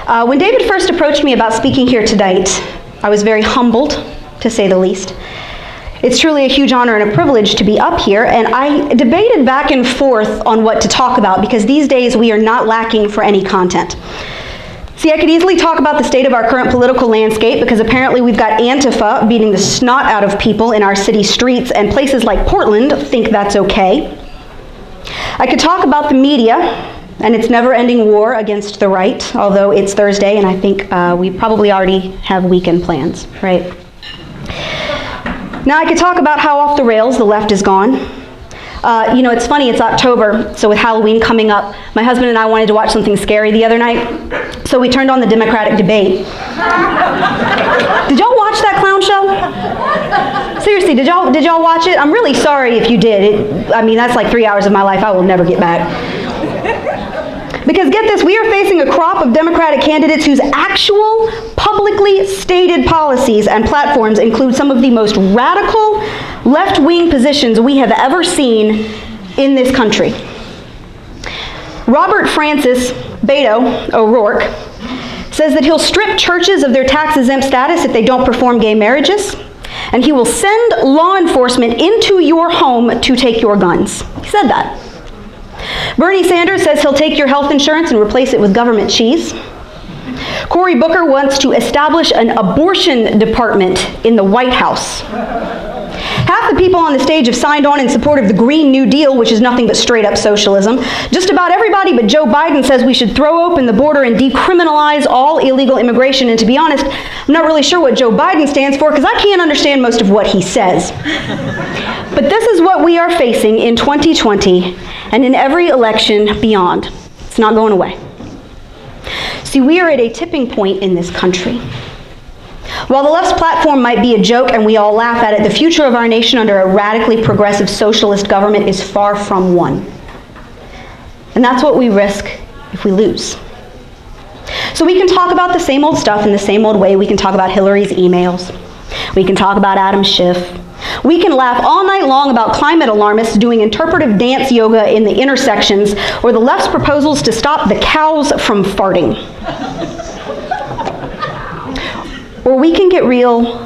When David first approached me about speaking here tonight, I was very humbled, to say the least. It's truly a huge honor and a privilege to be up here, and I debated back and forth on what to talk about because these days we are not lacking for any content. See, I could easily talk about the state of our current political landscape because apparently we've got Antifa beating the snot out of people in our city streets, and places like Portland think that's okay. I could talk about the media and its never-ending war against the right, although it's Thursday and I think we probably already have weekend plans, right? Now I could talk about how off the rails the left is gone. It's funny, it's October, so with Halloween coming up, my husband and I wanted to watch something scary the other night, so we turned on the Democratic debate. Did y'all watch that clown show? Seriously, did y'all watch it? I'm really sorry if you did. That's like 3 hours of my life I will never get back. Because get this, we are facing a crop of Democratic candidates whose actual publicly stated policies and platforms include some of the most radical left-wing positions we have ever seen in this country. Robert Francis Beto O'Rourke says that he'll strip churches of their tax-exempt status if they don't perform gay marriages, and he will send law enforcement into your home to take your guns. He said that. Bernie Sanders says he'll take your health insurance and replace it with government cheese. Cory Booker wants to establish an abortion department in the White House. Half the people on the stage have signed on in support of the Green New Deal, which is nothing but straight-up socialism. Just about everybody but Joe Biden says we should throw open the border and decriminalize all illegal immigration. And to be honest, I'm not really sure what Joe Biden stands for because I can't understand most of what he says. But this is what we are facing in 2020 and in every election beyond. It's not going away. See, we are at a tipping point in this country. While the left's platform might be a joke and we all laugh at it, the future of our nation under a radically progressive socialist government is far from one. And that's what we risk if we lose. So we can talk about the same old stuff in the same old way. We can talk about Hillary's emails. We can talk about Adam Schiff. We can laugh all night long about climate alarmists doing interpretive dance yoga in the intersections, or the left's proposals to stop the cows from farting. Or we can get real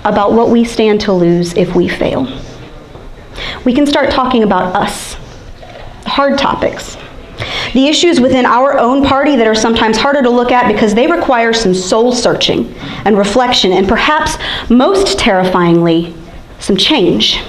about what we stand to lose if we fail. We can start talking about us, hard topics, the issues within our own party that are sometimes harder to look at because they require some soul searching and reflection, and perhaps most terrifyingly, some change.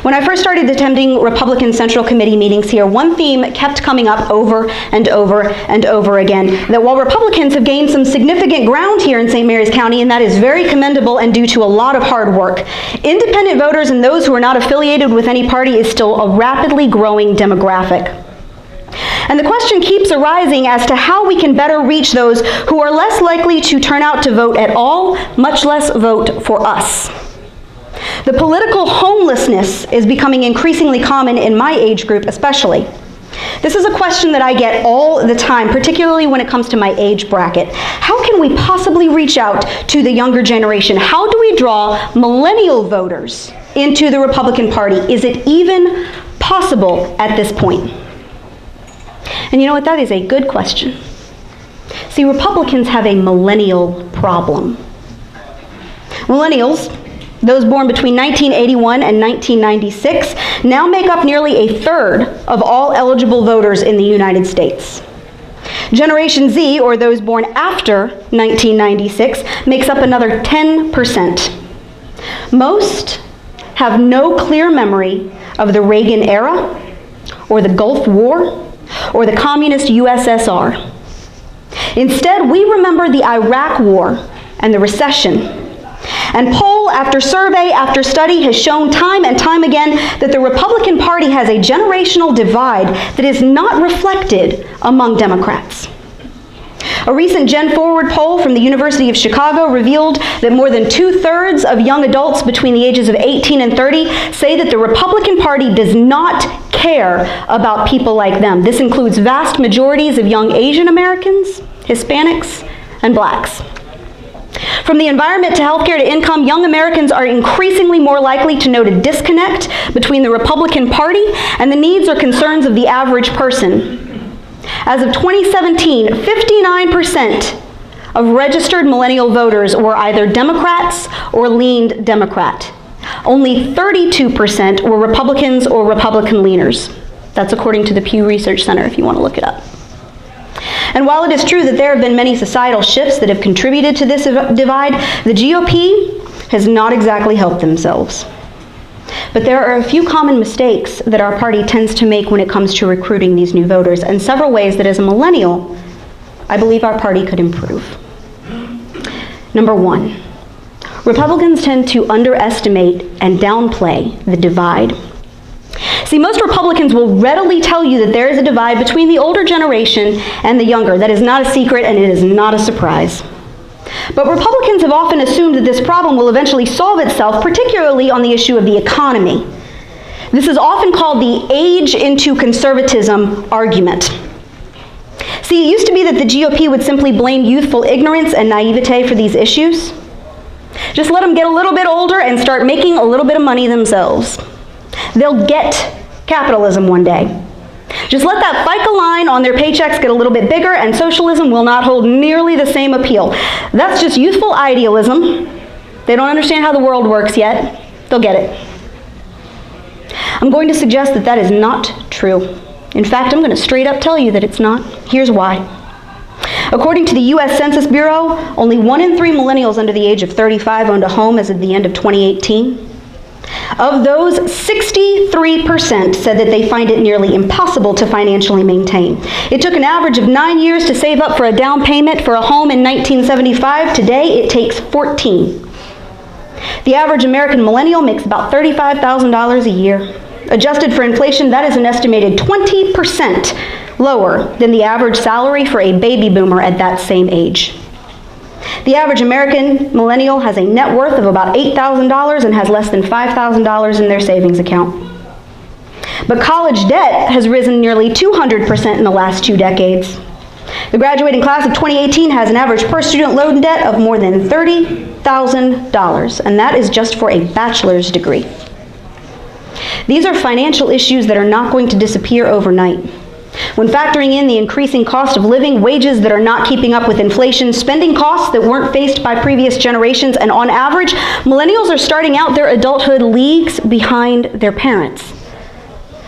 When I first started attending Republican Central Committee meetings here, one theme kept coming up over and over and over again, that while Republicans have gained some significant ground here in St. Mary's County, and that is very commendable and due to a lot of hard work, independent voters and those who are not affiliated with any party is still a rapidly growing demographic. And the question keeps arising as to how we can better reach those who are less likely to turn out to vote at all, much less vote for us. The political homelessness is becoming increasingly common in my age group especially. This is a question that I get all the time, particularly when it comes to my age bracket. How can we possibly reach out to the younger generation? How do we draw millennial voters into the Republican Party? Is it even possible at this point? And you know what? That is a good question. See, Republicans have a millennial problem. Millennials, those born between 1981 and 1996, now make up nearly a third of all eligible voters in the United States. Generation Z, or those born after 1996, makes up another 10%. Most have no clear memory of the Reagan era, or the Gulf War, or the communist USSR. Instead, we remember the Iraq War and the recession. And poll after survey after study has shown time and time again that the Republican Party has a generational divide that is not reflected among Democrats. A recent Gen Forward poll from the University of Chicago revealed that more than 2/3 of young adults between the ages of 18 and 30 say that the Republican Party does not care about people like them. This includes vast majorities of young Asian Americans, Hispanics, and blacks. From the environment to healthcare to income, young Americans are increasingly more likely to note a disconnect between the Republican Party and the needs or concerns of the average person. As of 2017, 59% of registered millennial voters were either Democrats or leaned Democrat. Only 32% were Republicans or Republican leaners. That's according to the Pew Research Center, if you want to look it up. And while it is true that there have been many societal shifts that have contributed to this divide, the GOP has not exactly helped themselves. But there are a few common mistakes that our party tends to make when it comes to recruiting these new voters, and several ways that as a millennial, I believe our party could improve. Number one, Republicans tend to underestimate and downplay the divide. See, most Republicans will readily tell you that there is a divide between the older generation and the younger. That is not a secret, and it is not a surprise. But Republicans have often assumed that this problem will eventually solve itself, particularly on the issue of the economy. This is often called the age into conservatism argument. See, it used to be that the GOP would simply blame youthful ignorance and naivete for these issues. Just let them get a little bit older and start making a little bit of money themselves. They'll get capitalism one day. Just let that FICA line on their paychecks get a little bit bigger and socialism will not hold nearly the same appeal. That's just youthful idealism. They don't understand how the world works yet. They'll get it. I'm going to suggest that that is not true. In fact, I'm going to straight up tell you that it's not. Here's why. According to the U.S. Census Bureau, only 1 in 3 millennials under the age of 35 owned a home as of the end of 2018. Of those, 63% said that they find it nearly impossible to financially maintain. It took an average of 9 years to save up for a down payment for a home in 1975. Today, it takes 14. The average American millennial makes about $35,000 a year. Adjusted for inflation, that is an estimated 20% lower than the average salary for a baby boomer at that same age. The average American millennial has a net worth of about $8,000 and has less than $5,000 in their savings account. But college debt has risen nearly 200% in the last 2 decades. The graduating class of 2018 has an average per-student loan debt of more than $30,000, and that is just for a bachelor's degree. These are financial issues that are not going to disappear overnight. When factoring in the increasing cost of living, wages that are not keeping up with inflation, spending costs that weren't faced by previous generations, and on average, millennials are starting out their adulthood leagues behind their parents.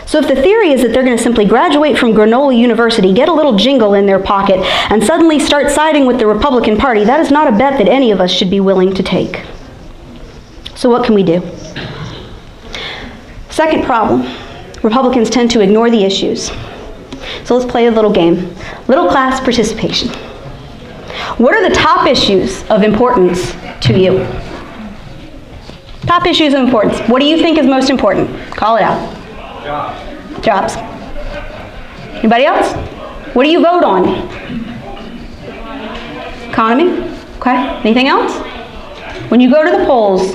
So if the theory is that they're going to simply graduate from Granola University, get a little jingle in their pocket, and suddenly start siding with the Republican Party, that is not a bet that any of us should be willing to take. So what can we do? Second problem, Republicans tend to ignore the issues. So let's play a little game. Little class participation. What are the top issues of importance to you? Top issues of importance. What do you think is most important? Call it out. Jobs. Anybody else? What do you vote on? Economy? Okay. Anything else? When you go to the polls,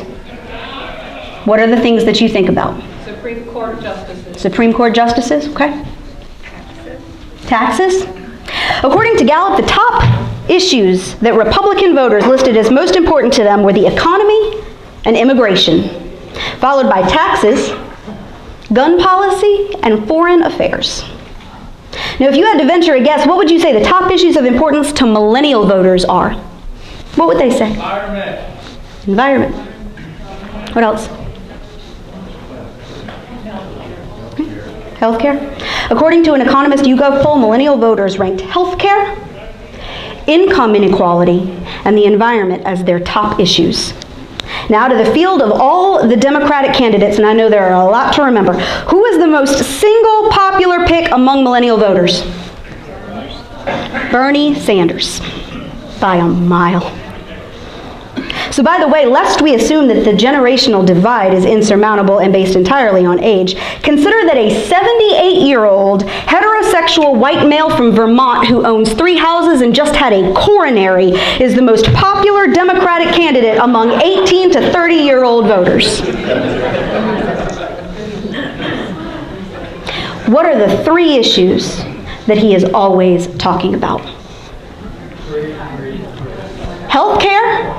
what are the things that you think about? Supreme Court justices. Supreme Court justices, okay. Taxes? According to Gallup, the top issues that Republican voters listed as most important to them were the economy and immigration, followed by taxes, gun policy, and foreign affairs. Now, if you had to venture a guess, what would you say the top issues of importance to millennial voters are? What would they say? Environment. What else? Healthcare. According to an Economist YouGov poll, millennial voters ranked healthcare, income inequality, and the environment as their top issues. Now to the field of all the Democratic candidates, and I know there are a lot to remember. Who is the most single popular pick among millennial voters? Bernie Sanders, by a mile. So by the way, lest we assume that the generational divide is insurmountable and based entirely on age, consider that a 78-year-old heterosexual white male from Vermont who owns 3 houses and just had a coronary is the most popular Democratic candidate among 18 to 30-year-old voters. What are the 3 issues that he is always talking about? Healthcare,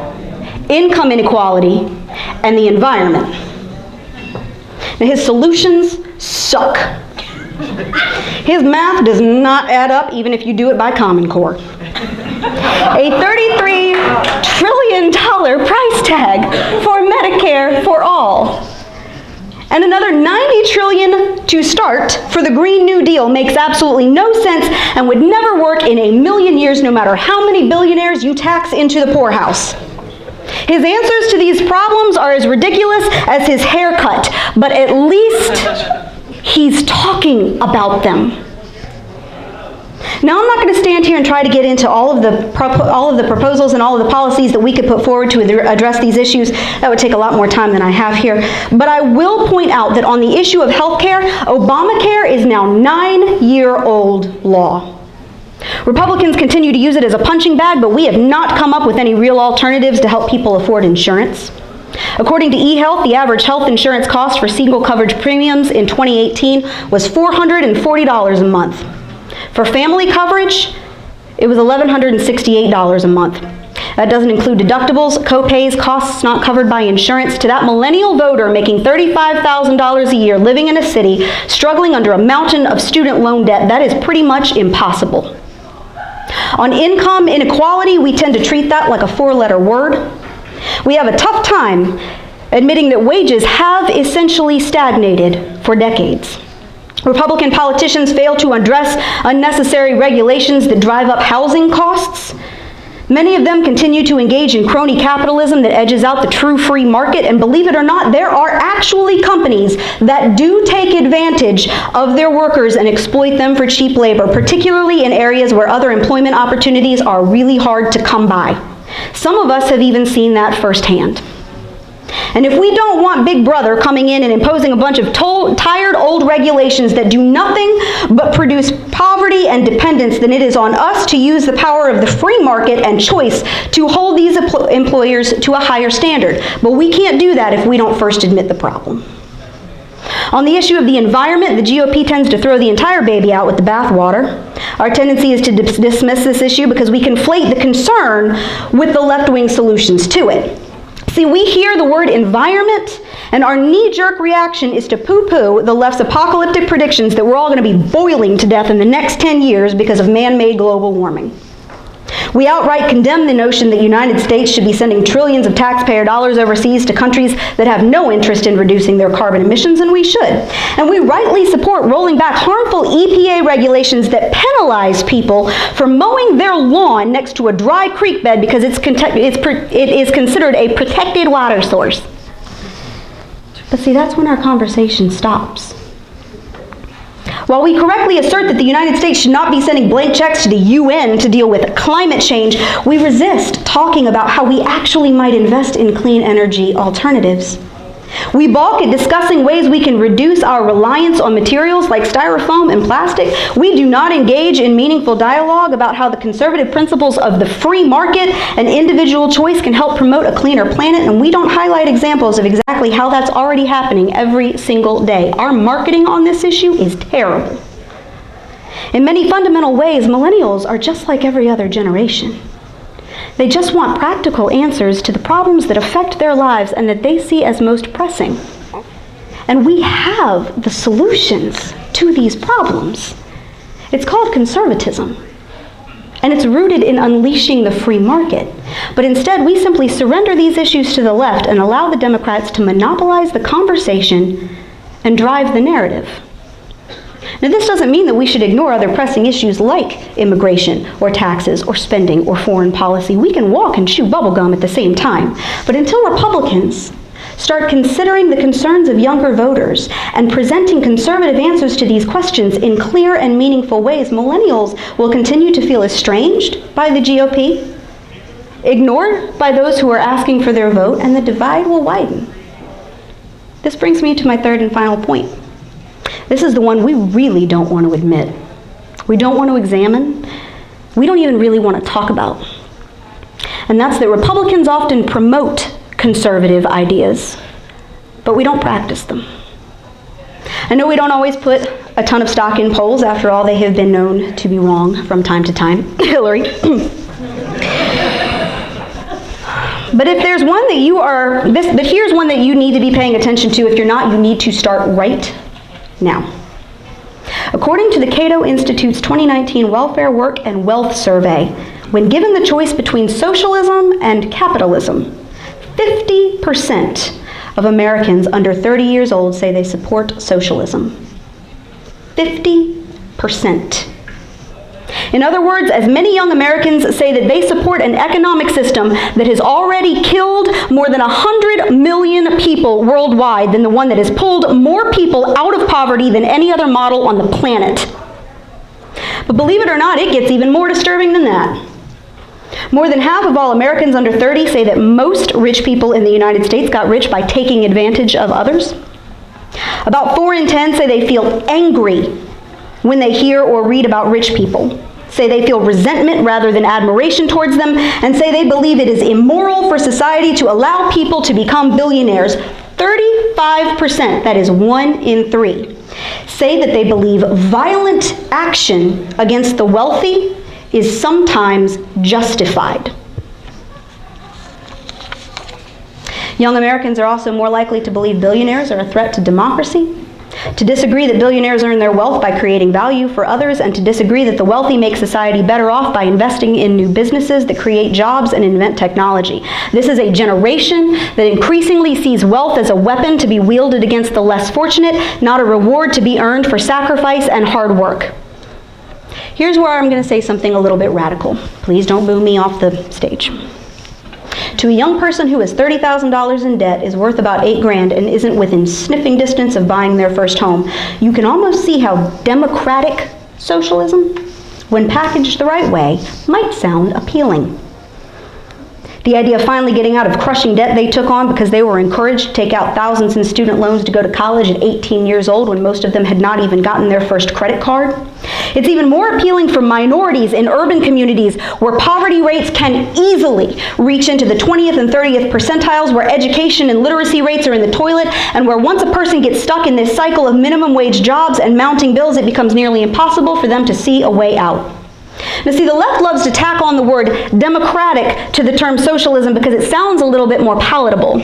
income inequality, and the environment. Now his solutions suck. His math does not add up even if you do it by Common Core. A $33 trillion price tag for Medicare for all. And another $90 trillion to start for the Green New Deal makes absolutely no sense and would never work in a million years, no matter how many billionaires you tax into the poorhouse. His answers to these problems are as ridiculous as his haircut, but at least he's talking about them. Now, I'm not going to stand here and try to get into all of the proposals and all of the policies that we could put forward to address these issues. That would take a lot more time than I have here. But I will point out that on the issue of health care, Obamacare is now 9-year-old law. Republicans continue to use it as a punching bag, but we have not come up with any real alternatives to help people afford insurance. According to eHealth, the average health insurance cost for single coverage premiums in 2018 was $440 a month. For family coverage, it was $1,168 a month. That doesn't include deductibles, co-pays, costs not covered by insurance. To that millennial voter making $35,000 a year, living in a city, struggling under a mountain of student loan debt, that is pretty much impossible. On income inequality, we tend to treat that like a four-letter word. We have a tough time admitting that wages have essentially stagnated for decades. Republican politicians fail to address unnecessary regulations that drive up housing costs. Many of them continue to engage in crony capitalism that edges out the true free market, and believe it or not, there are actually companies that do take advantage of their workers and exploit them for cheap labor, particularly in areas where other employment opportunities are really hard to come by. Some of us have even seen that firsthand. And if we don't want Big Brother coming in and imposing a bunch of tired old regulations that do nothing but produce poverty and dependence, then it is on us to use the power of the free market and choice to hold these employers to a higher standard. But we can't do that if we don't first admit the problem. On the issue of the environment, the GOP tends to throw the entire baby out with the bathwater. Our tendency is to dismiss this issue because we conflate the concern with the left-wing solutions to it. See, we hear the word environment, and our knee-jerk reaction is to poo-poo the left's apocalyptic predictions that we're all going to be boiling to death in the next 10 years because of man-made global warming. We outright condemn the notion that the United States should be sending trillions of taxpayer dollars overseas to countries that have no interest in reducing their carbon emissions, and we should. And we rightly support rolling back harmful EPA regulations that penalize people for mowing their lawn next to a dry creek bed because it is considered a protected water source. But see, that's when our conversation stops. While we correctly assert that the United States should not be sending blank checks to the UN to deal with climate change, we resist talking about how we actually might invest in clean energy alternatives. We balk at discussing ways we can reduce our reliance on materials like styrofoam and plastic. We do not engage in meaningful dialogue about how the conservative principles of the free market and individual choice can help promote a cleaner planet, and we don't highlight examples of exactly how that's already happening every single day. Our marketing on this issue is terrible. In many fundamental ways, millennials are just like every other generation. They just want practical answers to the problems that affect their lives and that they see as most pressing. And we have the solutions to these problems. It's called conservatism. And it's rooted in unleashing the free market. But instead, we simply surrender these issues to the left and allow the Democrats to monopolize the conversation and drive the narrative. Now, this doesn't mean that we should ignore other pressing issues like immigration or taxes or spending or foreign policy. We can walk and chew bubblegum at the same time. But until Republicans start considering the concerns of younger voters and presenting conservative answers to these questions in clear and meaningful ways, millennials will continue to feel estranged by the GOP, ignored by those who are asking for their vote, and the divide will widen. This brings me to my third and final point. This is the one we really don't want to admit. We don't want to examine. We don't even really want to talk about. And that's that Republicans often promote conservative ideas, but we don't practice them. I know we don't always put a ton of stock in polls. After all, they have been known to be wrong from time to time. Hillary. But if there's one that but here's one that you need to be paying attention to. If you're not, you need to start right now. According to the Cato Institute's 2019 Welfare Work and Wealth Survey, when given the choice between socialism and capitalism, 50% of Americans under 30 years old say they support socialism. 50%. In other words, as many young Americans say that they support an economic system that has already killed more than 100 million people worldwide than the one that has pulled more people out of poverty than any other model on the planet. But believe it or not, it gets even more disturbing than that. More than half of all Americans under 30 say that most rich people in the United States got rich by taking advantage of others. About 4 in 10 say they feel angry when they hear or read about rich people, say they feel resentment rather than admiration towards them, and say they believe it is immoral for society to allow people to become billionaires. 35%, that is 1 in 3, say that they believe violent action against the wealthy is sometimes justified. Young Americans are also more likely to believe billionaires are a threat to democracy, to disagree that billionaires earn their wealth by creating value for others, and to disagree that the wealthy make society better off by investing in new businesses that create jobs and invent technology. This is a generation that increasingly sees wealth as a weapon to be wielded against the less fortunate, not a reward to be earned for sacrifice and hard work. Here's where I'm going to say something a little bit radical. Please don't boo me off the stage. To a young person who has $30,000 in debt, is worth about $8,000, and isn't within sniffing distance of buying their first home, you can almost see how democratic socialism, when packaged the right way, might sound appealing. The idea of finally getting out of crushing debt they took on because they were encouraged to take out thousands in student loans to go to college at 18 years old when most of them had not even gotten their first credit card. It's even more appealing for minorities in urban communities where poverty rates can easily reach into the 20th and 30th percentiles, where education and literacy rates are in the toilet, and where once a person gets stuck in this cycle of minimum wage jobs and mounting bills, it becomes nearly impossible for them to see a way out. Now see, the left loves to tack on the word democratic to the term socialism because it sounds a little bit more palatable.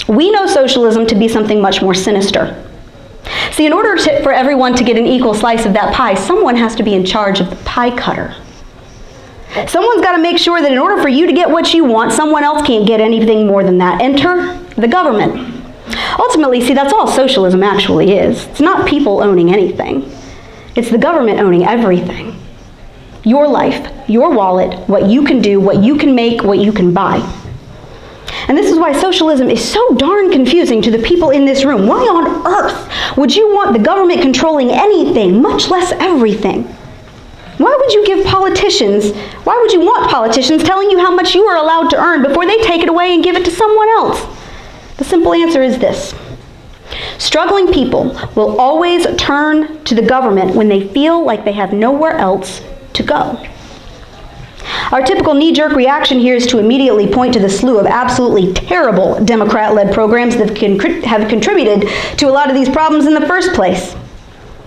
We know socialism to be something much more sinister. See, in order for everyone to get an equal slice of that pie, someone has to be in charge of the pie cutter. Someone's got to make sure that in order for you to get what you want, someone else can't get anything more than that. Enter the government. Ultimately, see, that's all socialism actually is. It's not people owning anything. It's the government owning everything. Your life, your wallet, what you can do, what you can make, what you can buy. And this is why socialism is so darn confusing to the people in this room. Why on earth would you want the government controlling anything, much less everything? Why would you want politicians telling you how much you are allowed to earn before they take it away and give it to someone else? The simple answer is this. Struggling people will always turn to the government when they feel like they have nowhere else to go. Our typical knee-jerk reaction here is to immediately point to the slew of absolutely terrible Democrat-led programs that have contributed to a lot of these problems in the first place.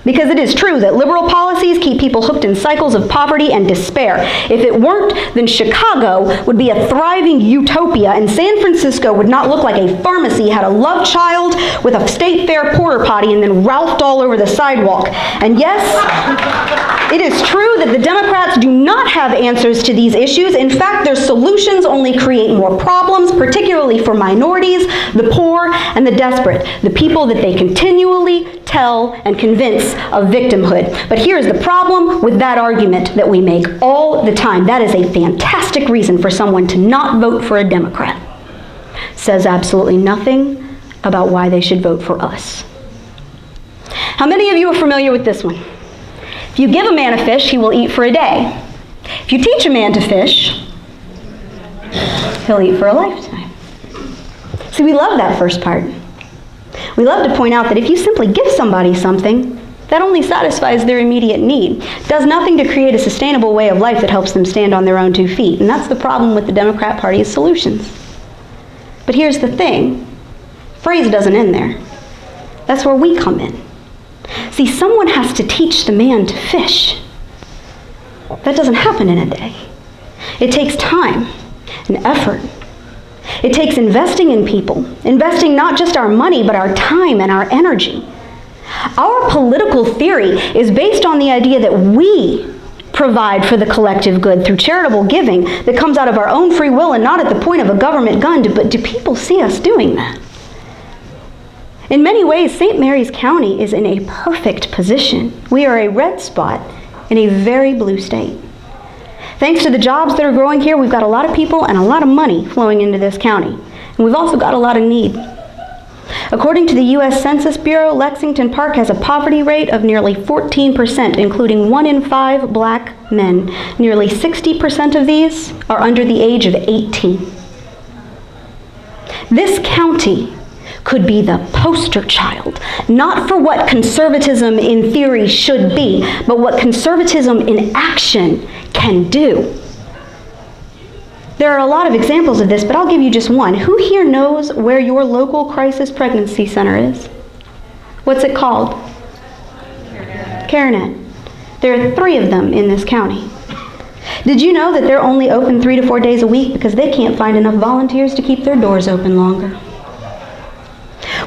Because it is true that liberal policies keep people hooked in cycles of poverty and despair. If it weren't, then Chicago would be a thriving utopia, and San Francisco would not look like a pharmacy had a love child with a state fair porta potty and then Ralphed all over the sidewalk. And yes, it is true that the Democrats do not have answers to these issues. In fact, their solutions only create more problems, particularly for minorities, the poor, and the desperate, the people that they continually tell and convince of victimhood. But here's the problem with that argument that we make all the time. That is a fantastic reason for someone to not vote for a Democrat. Says absolutely nothing about why they should vote for us. How many of you are familiar with this one? If you give a man a fish, he will eat for a day. If you teach a man to fish, he'll eat for a lifetime. See, we love that first part. We love to point out that if you simply give somebody something, that only satisfies their immediate need. It does nothing to create a sustainable way of life that helps them stand on their own 2 feet. And that's the problem with the Democrat Party's solutions. But here's the thing. Phrase doesn't end there. That's where we come in. See, someone has to teach the man to fish. That doesn't happen in a day. It takes time and effort. It takes investing in people, investing not just our money, but our time and our energy. Our political theory is based on the idea that we provide for the collective good through charitable giving that comes out of our own free will and not at the point of a government gun. But do people see us doing that? In many ways, St. Mary's County is in a perfect position. We are a red spot in a very blue state. Thanks to the jobs that are growing here, we've got a lot of people and a lot of money flowing into this county. And we've also got a lot of need. According to the U.S. Census Bureau, Lexington Park has a poverty rate of nearly 14%, including 1 in 5 black men. Nearly 60% of these are under the age of 18. This county could be the poster child, not for what conservatism in theory should be, but what conservatism in action can do. There are a lot of examples of this, but I'll give you just one. Who here knows where your local crisis pregnancy center is? What's it called? CareNet. There are 3 of them in this county. Did you know that they're only open 3 to 4 days a week because they can't find enough volunteers to keep their doors open longer?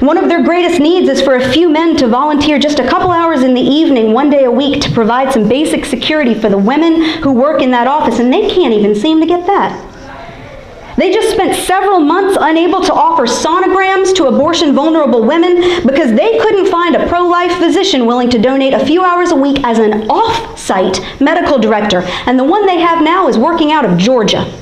One of their greatest needs is for a few men to volunteer just a couple hours in the evening, 1 day a week, to provide some basic security for the women who work in that office, and they can't even seem to get that. They just spent several months unable to offer sonograms to abortion-vulnerable women because they couldn't find a pro-life physician willing to donate a few hours a week as an off-site medical director, and the one they have now is working out of Georgia.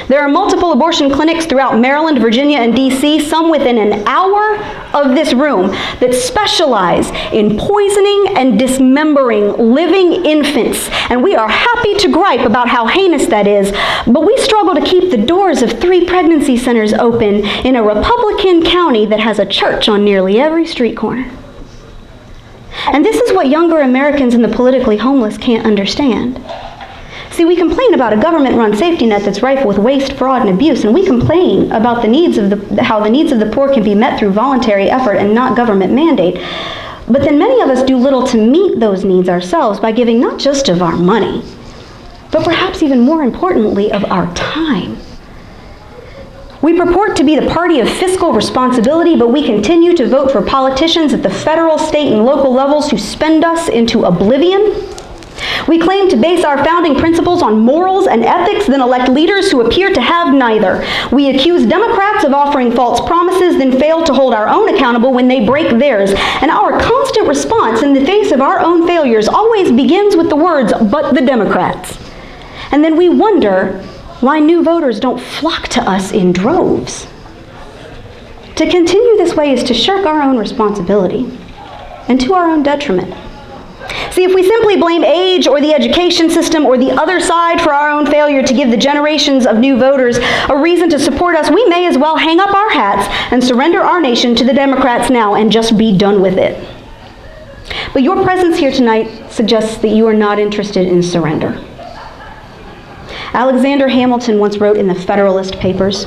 There are multiple abortion clinics throughout Maryland, Virginia, and D.C., some within an hour of this room, that specialize in poisoning and dismembering living infants. And we are happy to gripe about how heinous that is, but we struggle to keep the doors of 3 pregnancy centers open in a Republican county that has a church on nearly every street corner. And this is what younger Americans and the politically homeless can't understand. See, we complain about a government-run safety net that's rife with waste, fraud, and abuse, and we complain about how the needs of the poor can be met through voluntary effort and not government mandate. But then many of us do little to meet those needs ourselves by giving not just of our money, but perhaps even more importantly, of our time. We purport to be the party of fiscal responsibility, but we continue to vote for politicians at the federal, state, and local levels who spend us into oblivion. We claim to base our founding principles on morals and ethics, then elect leaders who appear to have neither. We accuse Democrats of offering false promises, then fail to hold our own accountable when they break theirs. And our constant response in the face of our own failures always begins with the words, "but the Democrats." And then we wonder why new voters don't flock to us in droves. To continue this way is to shirk our own responsibility, and to our own detriment. See, if we simply blame age or the education system or the other side for our own failure to give the generations of new voters a reason to support us, we may as well hang up our hats and surrender our nation to the Democrats now and just be done with it. But your presence here tonight suggests that you are not interested in surrender. Alexander Hamilton once wrote in the Federalist Papers,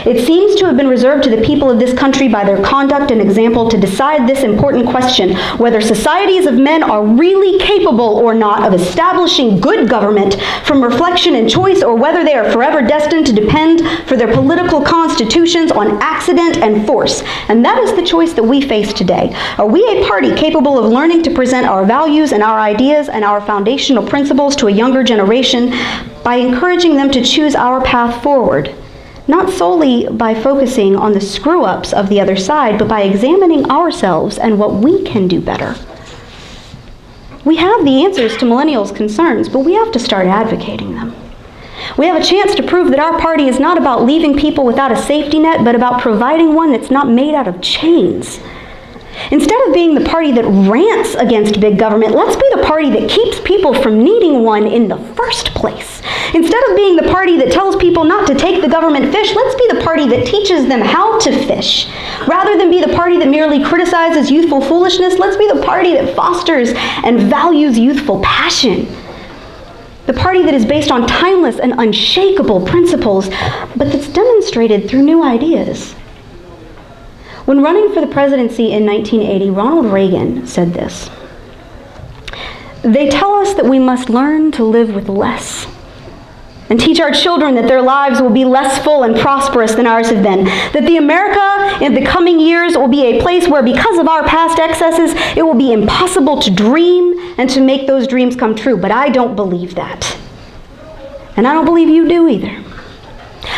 "It seems to have been reserved to the people of this country by their conduct and example to decide this important question, whether societies of men are really capable or not of establishing good government from reflection and choice, or whether they are forever destined to depend for their political constitutions on accident and force." And that is the choice that we face today. Are we a party capable of learning to present our values and our ideas and our foundational principles to a younger generation by encouraging them to choose our path forward? Not solely by focusing on the screw-ups of the other side, but by examining ourselves and what we can do better. We have the answers to millennials' concerns, but we have to start advocating them. We have a chance to prove that our party is not about leaving people without a safety net, but about providing one that's not made out of chains. Instead of being the party that rants against big government, let's be the party that keeps people from needing one in the first place. Instead of being the party that tells people not to take the government fish, let's be the party that teaches them how to fish. Rather than be the party that merely criticizes youthful foolishness, let's be the party that fosters and values youthful passion. The party that is based on timeless and unshakable principles, but that's demonstrated through new ideas. When running for the presidency in 1980, Ronald Reagan said this, "They tell us that we must learn to live with less. and teach our children that their lives will be less full and prosperous than ours have been. That the America in the coming years will be a place where, because of our past excesses, it will be impossible to dream and to make those dreams come true. But I don't believe that. And I don't believe you do either.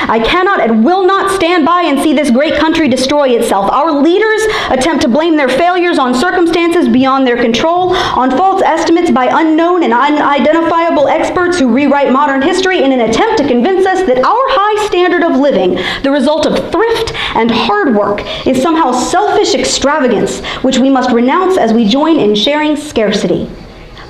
I cannot and will not stand by and see this great country destroy itself. Our leaders attempt to blame their failures on circumstances beyond their control, on false estimates by unknown and unidentifiable experts who rewrite modern history in an attempt to convince us that our high standard of living, the result of thrift and hard work, is somehow selfish extravagance, which we must renounce as we join in sharing scarcity.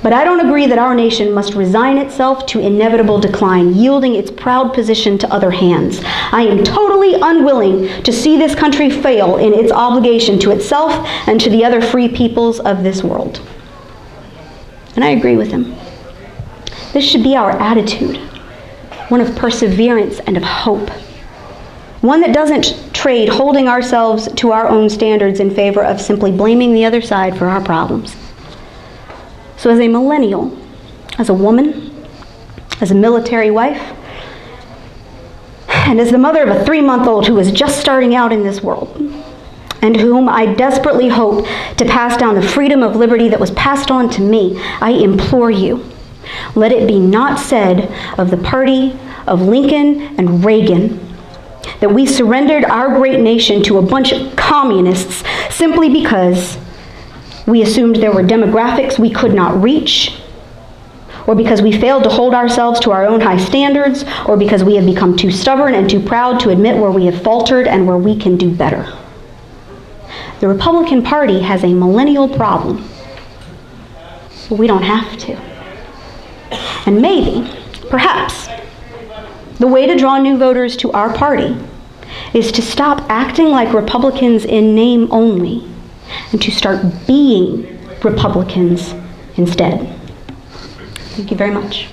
But I don't agree that our nation must resign itself to inevitable decline, yielding its proud position to other hands. I am totally unwilling to see this country fail in its obligation to itself and to the other free peoples of this world. And I agree with him. This should be our attitude, one of perseverance and of hope. One that doesn't trade holding ourselves to our own standards in favor of simply blaming the other side for our problems. So as a millennial, as a woman, as a military wife, and as the mother of a 3-month-old who is just starting out in this world, and whom I desperately hope to pass down the freedom of liberty that was passed on to me, I implore you, let it be not said of the party of Lincoln and Reagan that we surrendered our great nation to a bunch of communists simply because we assumed there were demographics we could not reach, or because we failed to hold ourselves to our own high standards, or because we have become too stubborn and too proud to admit where we have faltered and where we can do better. The Republican Party has a millennial problem, but we don't have to. And maybe, perhaps, the way to draw new voters to our party is to stop acting like Republicans in name only, and to start being Republicans instead. Thank you very much.